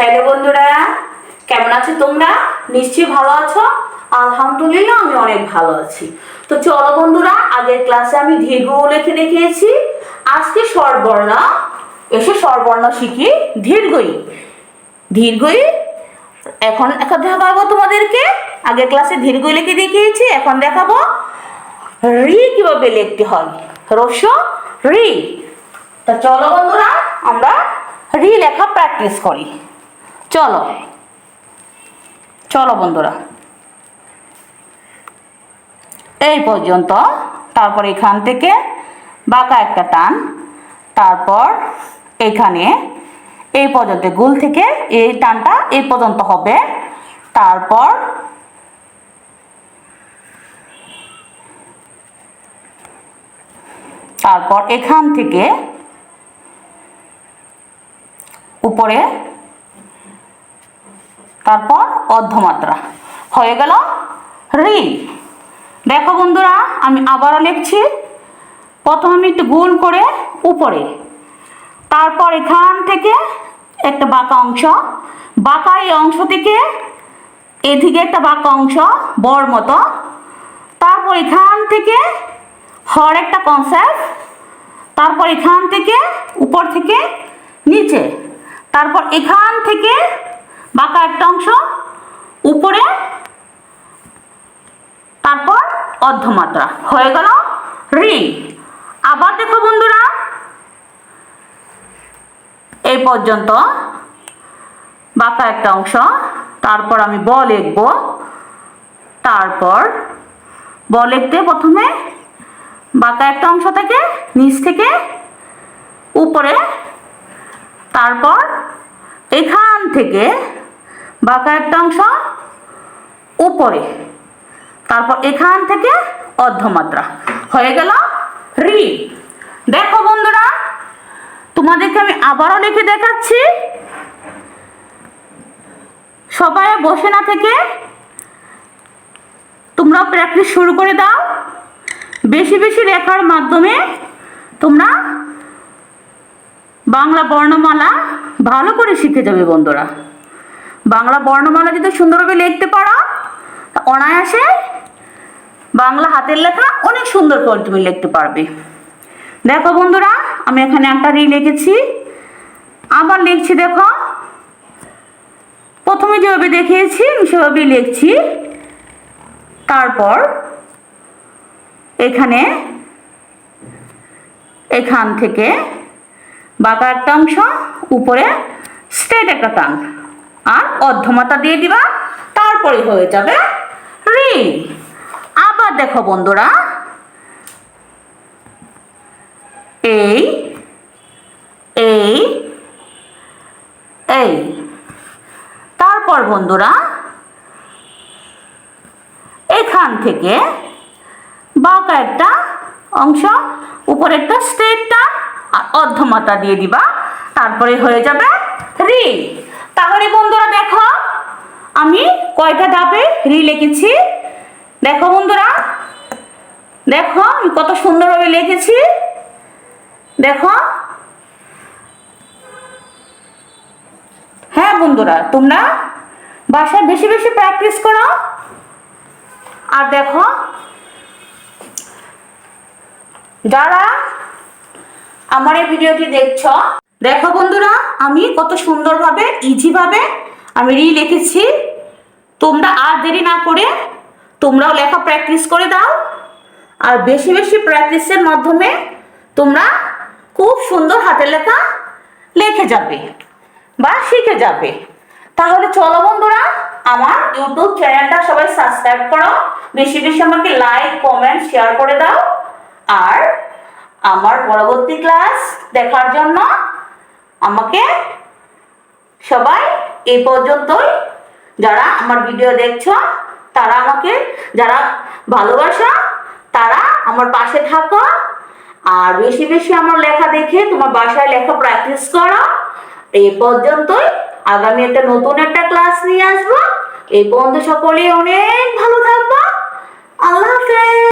Hello বন্ধুরা, কেমন আছো তোমরা? নিশ্চয়ই ভালো আছো। আলহামদুলিল্লাহ আমি অনেক ভালো আছি। তো চলো বন্ধুরা, আগের ক্লাসে আমি দীর্ঘ লিখে দেখিয়েছি। আজকে স্বরবর্ণ, এসে স্বরবর্ণ শিখি দীর্ঘই। দীর্ঘই এখন দেখাবো তোমাদেরকে। আগের ক্লাসে দীর্ঘ লিখে দেখিয়েছি, এখন দেখাবো রি কিভাবে লিখতে হয়। রস্য রি। তো চলো বন্ধুরা, আমরা রি লেখা প্র্যাকটিস করি। চলো চলো বন্ধুরা, এই পর্যন্ত, তারপর এখান থেকে বাঁকা একটা টান, তারপর এখানে এই পর্যন্ত, গোল থেকে এই টানটা এই পর্যন্ত হবে, তারপর এখান থেকে উপরে, তারপর অর্ধমাত্রা হয়ে গেল রি। দেখো বন্ধুরা, আমি আবারও লিখছি। প্রথমে আমি একটু গোল করে উপরে, তারপর এখান থেকে একটা বাঁকা অংশ, বাঁকা এই অংশ থেকে এদিকে একটা বাঁকা অংশ বড় মতো, তারপর এখান থেকে হর একটা কনসেপ্ট, তারপর এখান থেকে উপর থেকে নিচে, তারপর এখান থেকে বাঁকা একটা অংশ উপরে, তারপর অর্ধমাত্রা হয়ে গেল রি। আবার দেখো বন্ধুরা, এই পর্যন্ত বাঁকা একটা অংশ, তারপর আমি ব লিখব, তারপর ব লিখতে প্রথমে বাঁকা একটা অংশ থেকে নিচ থেকে উপরে, তারপর এখান থেকে বাঁকা একটা অংশ উপরে, তারপর এখান থেকে অর্ধমাত্রা হয়ে গেল রি। দেখো বন্ধুরা, তোমাদেরকে আমি আবারও লিখে দেখাচ্ছি। সবাই বসে না থেকে তোমরা প্র্যাকটিস শুরু করে দাও। বেশি বেশি লেখার মাধ্যমে তোমরা বাংলা বর্ণমালা ভালো করে শিখে যাবে বন্ধুরা। বাংলা বর্ণমালা যদি সুন্দরভাবে লিখতে পারো, অনায়াসে বাংলা হাতের লেখা অনেক সুন্দর করে তুমি লিখতে পারবে। দেখো বন্ধুরা, আমি এখানে একটা রি লিখেছি, আবার লিখছি। দেখো, প্রথমে যেভাবে দেখিয়েছি আমি সেভাবেই লিখছি, তারপর এখানে এখান থেকে বাঁকা একটা অংশ উপরে স্ট্রেট একটা টান, আর অর্ধমাত্রা দিয়ে দিবা, তারপরে হয়ে যাবে রি। আবার দেখো বন্ধুরা, এই এই এই, তারপর বন্ধুরা এখান থেকে বাঁকা একটা অংশ উপরে একটা স্ট্রেট টান আর অর্ধমাত্রা দিয়ে দিবা, তারপরে হয়ে যাবে রি। তাহলে বন্ধুরা দেখো, আমি কয়টা ধাপে রি লিখেছি। দেখো বন্ধুরা, দেখো আমি কত সুন্দরভাবে লিখেছি। দেখো, হ্যাঁ বন্ধুরা, তোমরা বাসায় বেশি বেশি প্র্যাকটিস করো। আর দেখো, যারা আমার এই ভিডিওটি দেখছো, দেখো বন্ধুরা, আমি কত সুন্দরভাবে ইজিভাবে আমি রি লিখেছি। তোমরা আর দেরি না করে তোমরাও লেখা প্র্যাকটিস করে দাও। আর বেশি বেশি প্র্যাকটিসের মাধ্যমে তোমরা খুব সুন্দর হাতের লেখা লিখে যাবে বা শিখে যাবে। তাহলে চলো বন্ধুরা, আমার ইউটিউব চ্যানেলটা সবাই সাবস্ক্রাইব করো, বেশি বেশি আমাকে লাইক কমেন্ট শেয়ার করে দাও। আর আমার পরবর্তী ক্লাস দেখার জন্য আমাকে সবাই এই পর্যন্তই, যারা আমার ভিডিও দেখছো তারা আমাকে, যারা ভালোবাসো তারা আমার পাশে থাকো। আর বেশি বেশি আমার লেখা দেখে তোমার বাসায় লেখা প্র্যাকটিস করো। এই পর্যন্তই, আগামী একটা নতুন একটা ক্লাস নিয়ে আসবো। এই পর্যন্ত সকলেই অনেক ভালো থাকবো। আল্লাহ হাফেজ।